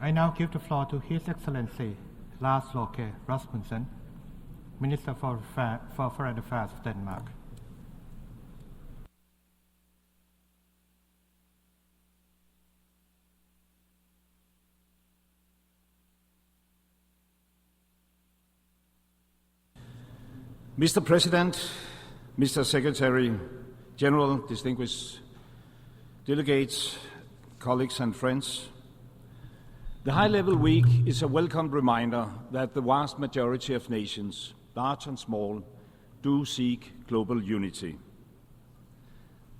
I now give the floor to His Excellency Lars Løkke Rasmussen, Minister for Foreign Affairs of Denmark. Mr. President, Mr. Secretary General, distinguished delegates, colleagues and friends, the High-Level Week is a welcome reminder that the vast majority of nations, large and small, do seek global unity.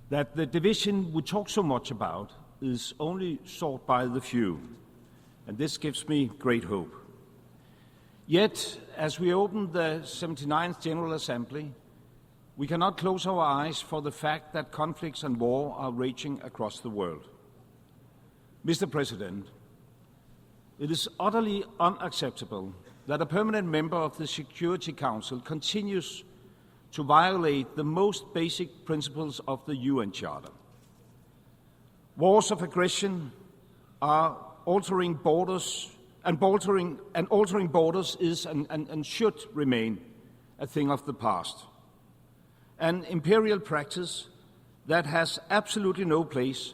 That the division we talk so much about is only sought by the few, and this gives me great hope. Yet, as we open the 79th General Assembly, we cannot close our eyes for the fact that conflicts and war are raging across the world. Mr. President, it is utterly unacceptable that a permanent member of the Security Council continues to violate the most basic principles of the UN Charter. Wars of aggression are altering borders, and altering borders is and should remain a thing of the past. An imperial practice that has absolutely no place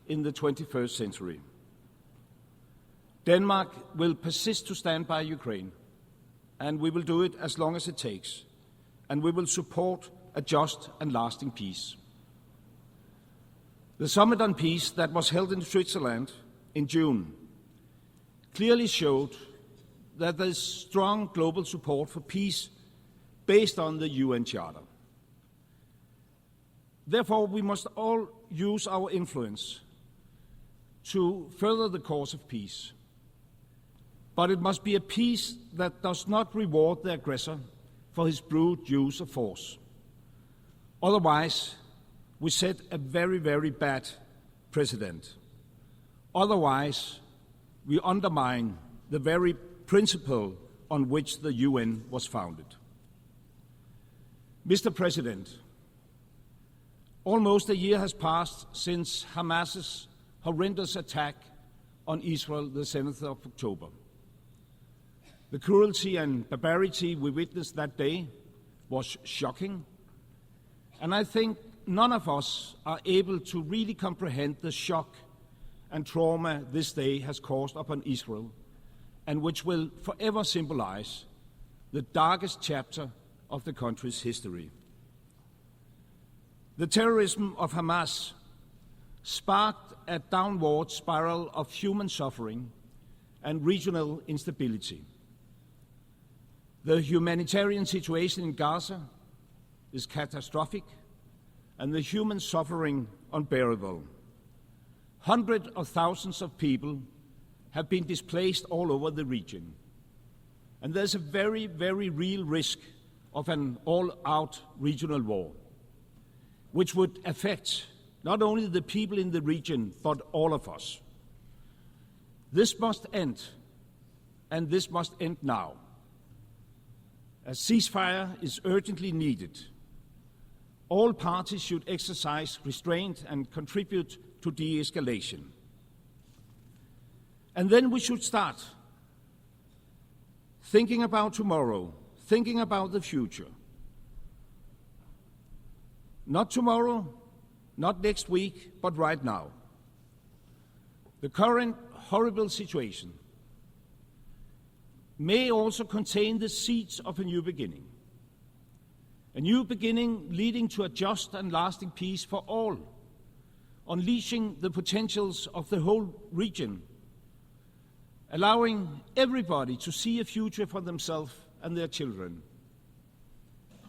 in the 21st century. Denmark will persist to stand by Ukraine, and we will do it as long as it takes, and we will support a just and lasting peace. The summit on peace that was held in Switzerland in June clearly showed that there is strong global support for peace based on the UN Charter. Therefore, we must all use our influence to further the cause of peace. But it must be a peace that does not reward the aggressor for his brute use of force. Otherwise, we set a very, very bad precedent. Otherwise, we undermine the very principle on which the UN was founded. Mr. President, almost a year has passed since Hamas's horrendous attack on Israel the 7th of October. The cruelty and barbarity we witnessed that day was shocking, and I think none of us are able to really comprehend the shock and trauma this day has caused upon Israel, and which will forever symbolize the darkest chapter of the country's history. The terrorism of Hamas sparked a downward spiral of human suffering and regional instability. The humanitarian situation in Gaza is catastrophic and the human suffering unbearable. Hundreds of thousands of people have been displaced all over the region. And there's a very, very real risk of an all-out regional war, which would affect not only the people in the region, but all of us. This must end, and this must end now. A ceasefire is urgently needed. All parties should exercise restraint and contribute to de-escalation. And then we should start thinking about tomorrow, thinking about the future. Not tomorrow, not next week, but right now. The current horrible situation may also contain the seeds of a new beginning. A new beginning leading to a just and lasting peace for all, unleashing the potentials of the whole region, allowing everybody to see a future for themselves and their children,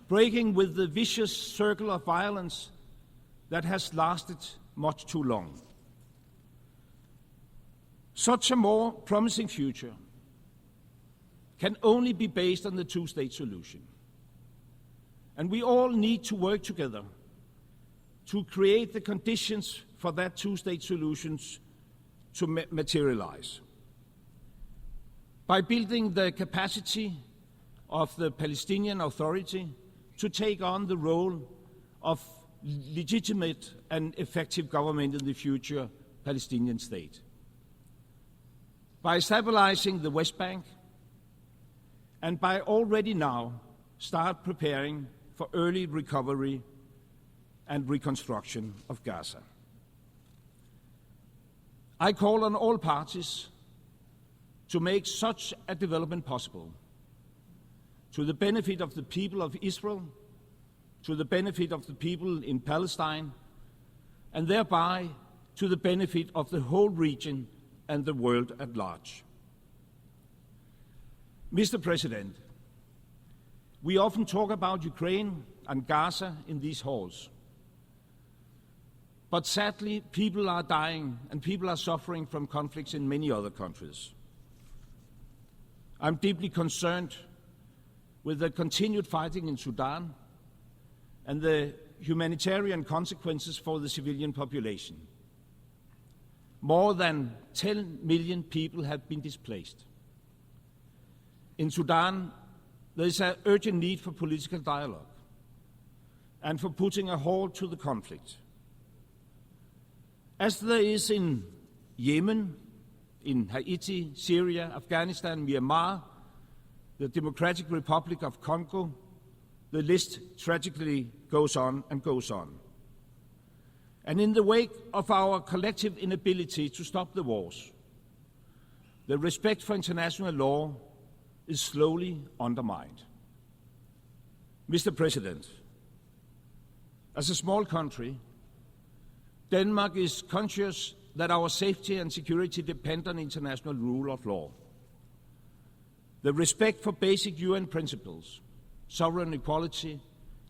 breaking with the vicious circle of violence that has lasted much too long. Such a more promising future can only be based on the two-state solution. And we all need to work together to create the conditions for that two-state solution to materialize. By building the capacity of the Palestinian Authority to take on the role of legitimate and effective government in the future Palestinian state. by stabilizing the West Bank, and by already now start preparing for early recovery and reconstruction of Gaza. I call on all parties to make such a development possible, to the benefit of the people of Israel, to the benefit of the people in Palestine, and thereby to the benefit of the whole region and the world at large. Mr. President, we often talk about Ukraine and Gaza in these halls. But sadly, people are dying and people are suffering from conflicts in many other countries. I'm deeply concerned with the continued fighting in Sudan and the humanitarian consequences for the civilian population. More than 10 million people have been displaced. In Sudan, there is an urgent need for political dialogue and for putting a halt to the conflict. As there is in Yemen, in Haiti, Syria, Afghanistan, Myanmar, the Democratic Republic of Congo, the list tragically goes on and goes on. And in the wake of our collective inability to stop the wars, the respect for international law is slowly undermined. Mr. President, as a small country, Denmark is conscious that our safety and security depend on international rule of law. The respect for basic UN principles, sovereign equality,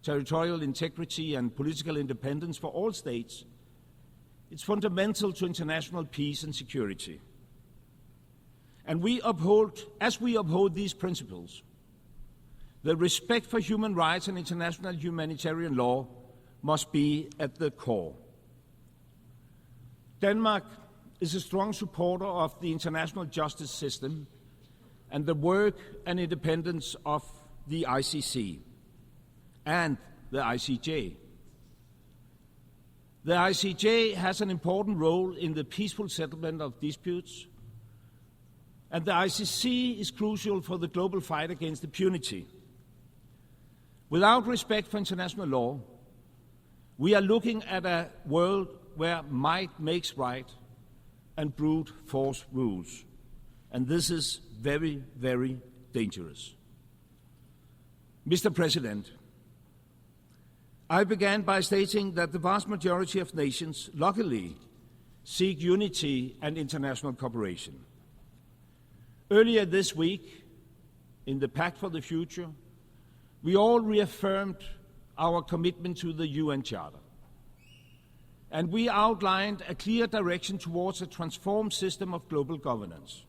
territorial integrity and political independence for all states, it's fundamental to international peace and security. And as we uphold these principles, the respect for human rights and international humanitarian law must be at the core. Denmark is a strong supporter of the international justice system and the work and independence of the ICC and the ICJ. The ICJ has an important role in the peaceful settlement of disputes, and the ICC is crucial for the global fight against impunity. Without respect for international law, we are looking at a world where might makes right and brute force rules. And this is very, very dangerous. Mr. President, I began by stating that the vast majority of nations, luckily, seek unity and international cooperation. Earlier this week, in the Pact for the Future, we all reaffirmed our commitment to the UN Charter. And we outlined a clear direction towards a transformed system of global governance.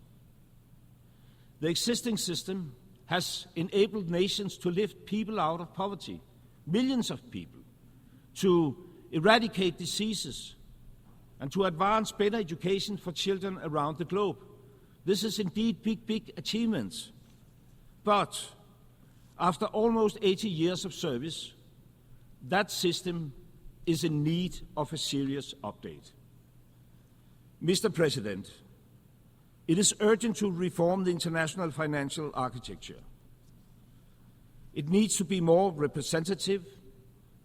The existing system has enabled nations to lift people out of poverty, millions of people, to eradicate diseases, and to advance better education for children around the globe. This is indeed big achievements. But after almost 80 years of service, that system is in need of a serious update. Mr. President, it is urgent to reform the international financial architecture. It needs to be more representative.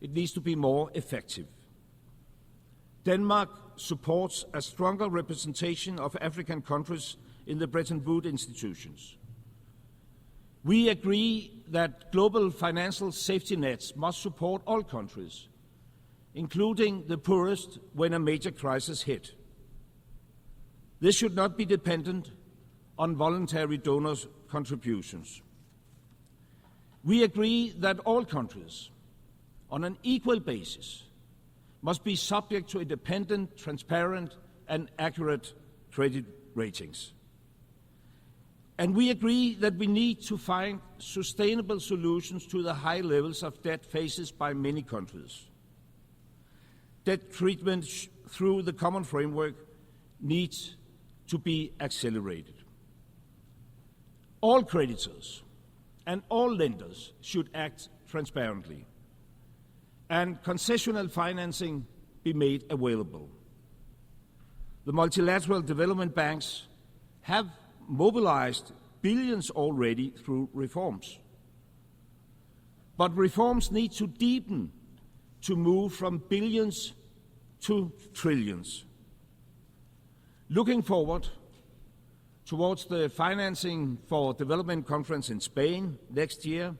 It needs to be more effective. Denmark supports a stronger representation of African countries in the Bretton Woods institutions. We agree that global financial safety nets must support all countries, including the poorest when a major crisis hit. This should not be dependent on voluntary donors' contributions. We agree that all countries, on an equal basis, must be subject to independent, transparent, and accurate credit ratings. And we agree that we need to find sustainable solutions to the high levels of debt faced by many countries. Debt treatment through the common framework needs to be accelerated. All creditors and all lenders should act transparently, and concessional financing be made available. The multilateral development banks have mobilized billions already through reforms. But reforms need to deepen to move from billions to trillions. Looking forward towards the Financing for Development conference in Spain next year,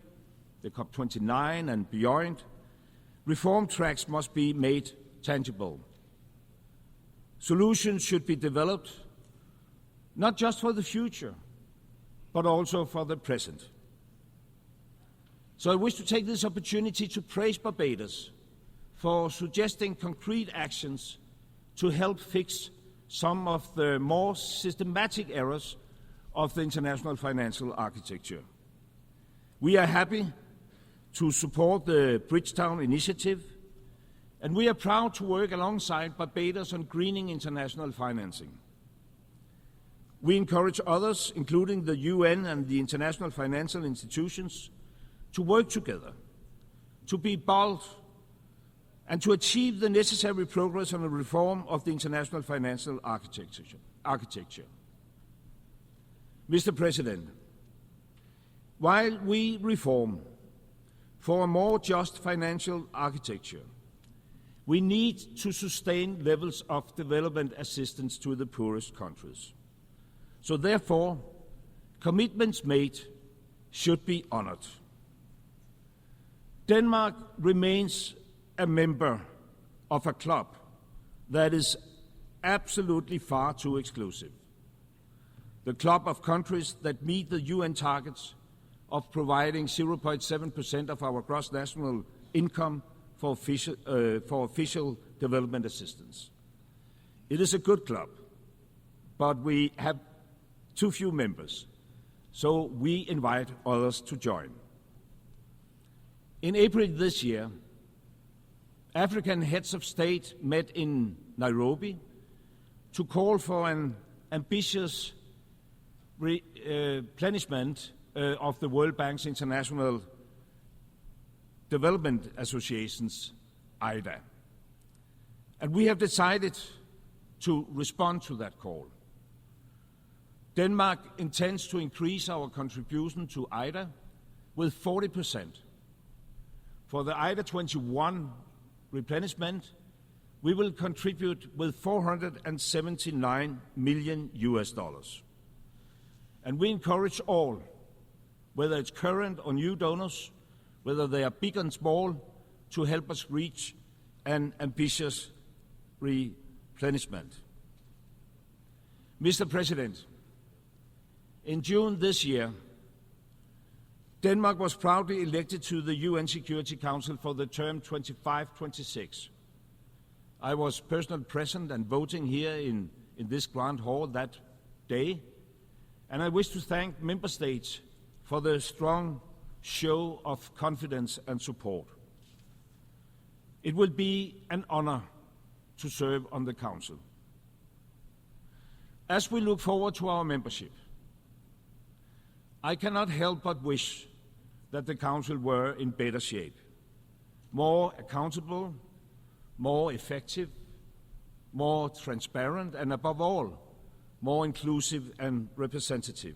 the COP29 and beyond, reform tracks must be made tangible. Solutions should be developed not just for the future, but also for the present. So I wish to take this opportunity to praise Barbados for suggesting concrete actions to help fix some of the more systematic errors of the international financial architecture. We are happy to support the Bridgetown Initiative, and we are proud to work alongside Barbados on greening international financing. We encourage others, including the UN and the international financial institutions, to work together, to be bold, and to achieve the necessary progress on the reform of the international financial architecture. Mr. President, while we reform for a more just financial architecture, we need to sustain levels of development assistance to the poorest countries. So therefore, commitments made should be honored. Denmark remains a member of a club that is absolutely far too exclusive. The club of countries that meet the UN targets of providing 0.7% of our gross national income for official development assistance. It is a good club, but we have too few members, so we invite others to join. In April this year, African heads of state met in Nairobi to call for an ambitious replenishment of the World Bank's International Development Association's IDA. And we have decided to respond to that call. Denmark intends to increase our contribution to IDA with 40%. For the IDA 21 replenishment, we will contribute with $479 million. And we encourage all, whether it's current or new donors, whether they are big and small, to help us reach an ambitious replenishment. Mr. President, in June this year, Denmark was proudly elected to the UN Security Council for the term 25-26. I was personally present and voting here in this grand hall that day, and I wish to thank member states for the strong show of confidence and support. It will be an honor to serve on the Council. As we look forward to our membership, I cannot help but wish that the Council were in better shape, more accountable, more effective, more transparent, and above all, more inclusive and representative.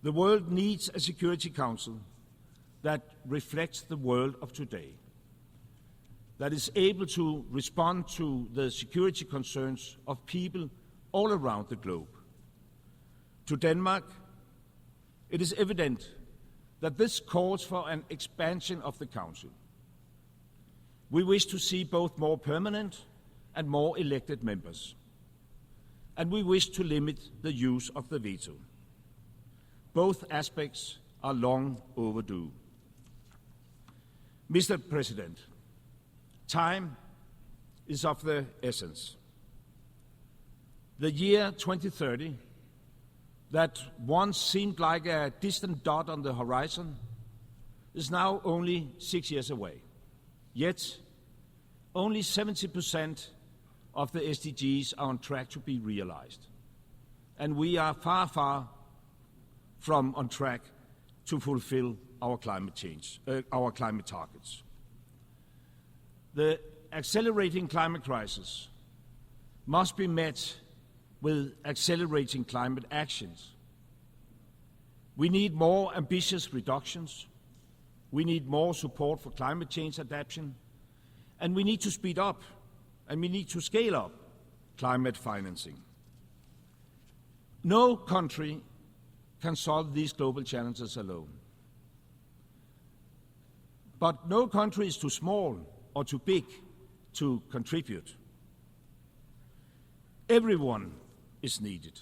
The world needs a Security Council that reflects the world of today, that is able to respond to the security concerns of people all around the globe. To Denmark, it is evident that this calls for an expansion of the Council. We wish to see both more permanent and more elected members. And we wish to limit the use of the veto. Both aspects are long overdue. Mr. President, time is of the essence. The year 2030, that once seemed like a distant dot on the horizon, is now only 6 years away. Yet, only 70% of the SDGs are on track to be realized. And we are far, far from on track to fulfill our climate targets. The accelerating climate crisis must be met with accelerating climate actions. We need more ambitious reductions. We need more support for climate change adaptation. And we need to speed up and we need to scale up climate financing. No country can solve these global challenges alone. But no country is too small or too big to contribute. Everyone is needed.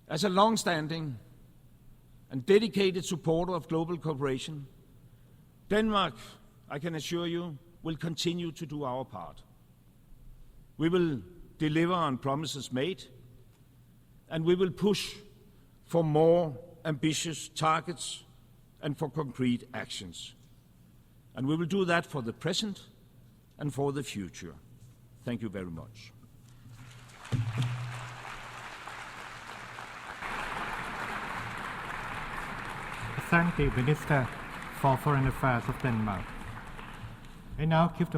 As a long-standing and dedicated supporter of global cooperation, Denmark, I can assure you, will continue to do our part. We will deliver on promises made, and we will push for more ambitious targets and for concrete actions. And we will do that for the present and for the future. Thank you very much. Thank the Minister for Foreign Affairs of Denmark. I now give the